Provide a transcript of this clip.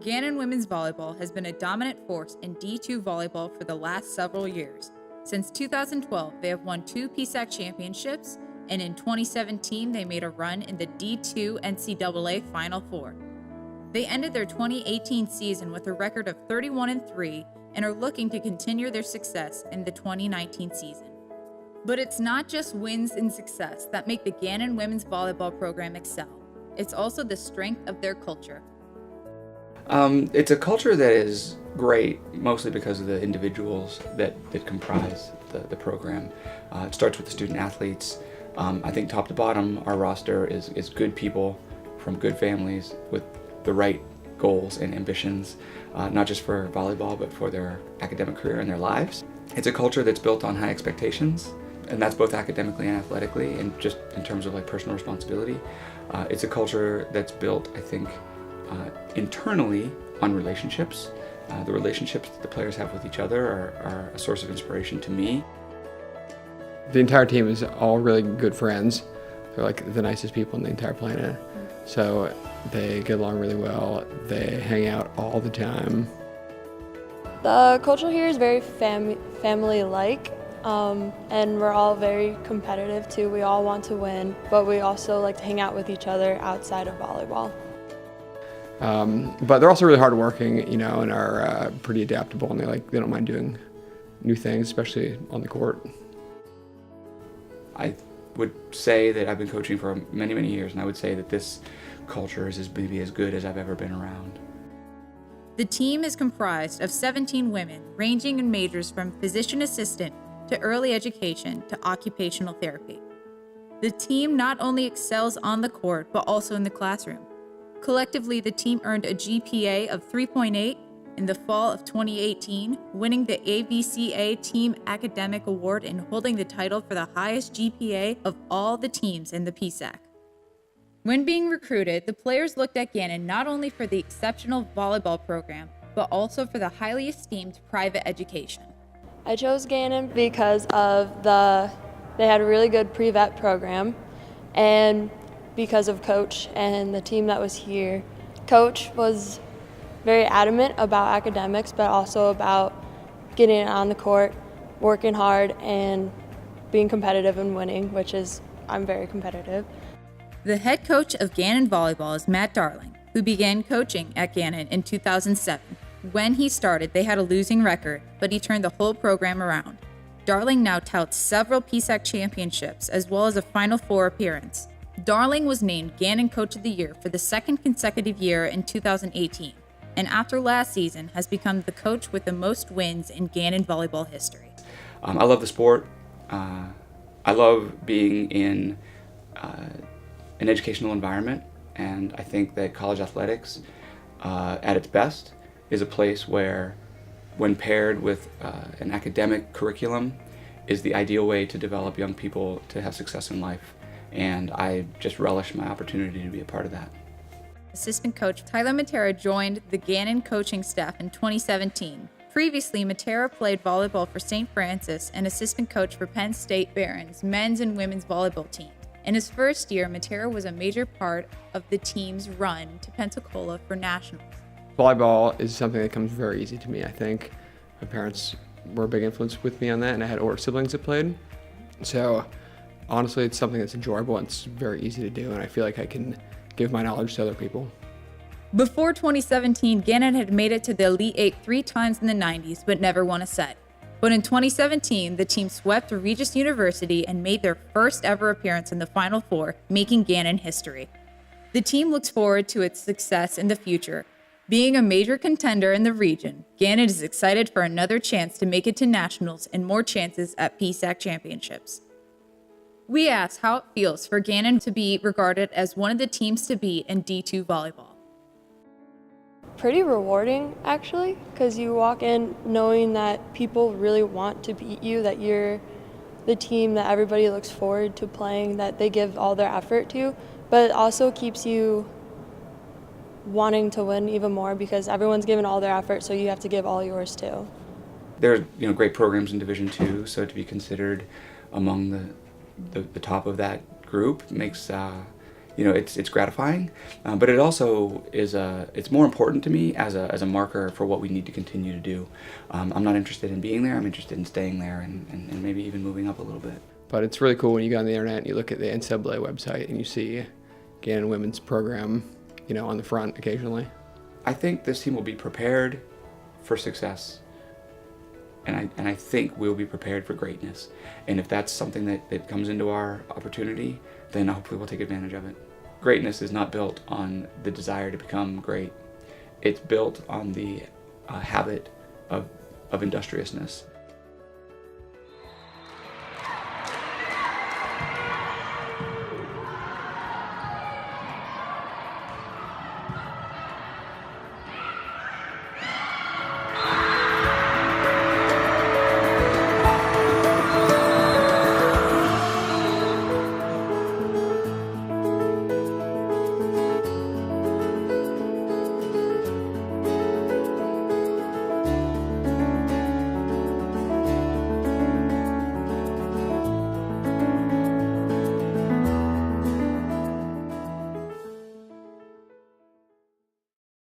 Gannon women's volleyball has been a dominant force in D2 volleyball for the last several years. Since 2012, they have won 2 PSAC championships, and in 2017, they made a run in the D2 NCAA Final Four. They ended their 2018 season with a record of 31-3 and are looking to continue their success in the 2019 season. But it's not just wins and success that make the Gannon women's volleyball program excel. It's also the strength of their culture. It's a culture that is great, mostly because of the individuals that comprise the program. It starts with the student athletes. I think top to bottom, our roster is good people from good families with the right goals and ambitions, not just for volleyball, but for their academic career and their lives. It's a culture that's built on high expectations, and that's both academically and athletically, and just in terms of like personal responsibility. It's a culture that's built, I think, internally on relationships. The relationships that the players have with each other are a source of inspiration to me. The entire team is all really good friends. They're like the nicest people on the entire planet. So they get along really well. They hang out all the time. The culture here is very family-like, and we're all very competitive too. We all want to win, but we also like to hang out with each other outside of volleyball. But they're also really hardworking, and are pretty adaptable, and they don't mind doing new things, especially on the court. I would say that I've been coaching for many, many years, and I would say that this culture is maybe as good as I've ever been around. The team is comprised of 17 women, ranging in majors from physician assistant to early education to occupational therapy. The team not only excels on the court, but also in the classroom. Collectively, the team earned a GPA of 3.8 in the fall of 2018, winning the AVCA Team Academic Award and holding the title for the highest GPA of all the teams in the PSAC. When being recruited, the players looked at Gannon not only for the exceptional volleyball program, but also for the highly esteemed private education. I chose Gannon because of they had a really good pre-vet program, and because of Coach and the team that was here. Coach was very adamant about academics, but also about getting on the court, working hard, and being competitive and winning, I'm very competitive. The head coach of Gannon Volleyball is Matt Darling, who began coaching at Gannon in 2007. When he started, they had a losing record, but he turned the whole program around. Darling now touts several PSAC championships as well as a Final Four appearance. Darling was named Gannon Coach of the Year for the second consecutive year in 2018, and after last season has become the coach with the most wins in Gannon volleyball history. I love the sport. I love being in an educational environment, and I think that college athletics, at its best, is a place where, when paired with an academic curriculum, is the ideal way to develop young people to have success in life. And I just relish my opportunity to be a part of that. Assistant coach Tyler Matera joined the Gannon coaching staff in 2017. Previously, Matera played volleyball for St. Francis and assistant coach for Penn State Barons men's and women's volleyball teams. In his first year, Matera was a major part of the team's run to Pensacola for nationals. Volleyball is something that comes very easy to me, I think. My parents were a big influence with me on that, and I had older siblings that played. So honestly, it's something that's enjoyable and it's very easy to do, and I feel like I can give my knowledge to other people. Before 2017, Gannon had made it to the Elite Eight 3 times in the 90s, but never won a set. But in 2017, the team swept Regis University and made their first ever appearance in the Final Four, making Gannon history. The team looks forward to its success in the future. Being a major contender in the region, Gannon is excited for another chance to make it to nationals and more chances at PSAC championships. We asked how it feels for Gannon to be regarded as one of the teams to beat in D2 volleyball. Pretty rewarding, actually, because you walk in knowing that people really want to beat you, that you're the team that everybody looks forward to playing, that they give all their effort to, but it also keeps you wanting to win even more because everyone's giving all their effort, so you have to give all yours too. There's great programs in Division II, so to be considered among the top of that group makes it's gratifying, but it also is it's more important to me as a marker for what we need to continue to do. I'm not interested in being there. I'm interested in staying there and maybe even moving up a little bit. But it's really cool when you go on the internet and you look at the NCAA website and you see Gannon women's program, on the front occasionally. I think this team will be prepared for success. And I think we'll be prepared for greatness. And if that's something that comes into our opportunity, then hopefully we'll take advantage of it. Greatness is not built on the desire to become great. It's built on the habit of industriousness.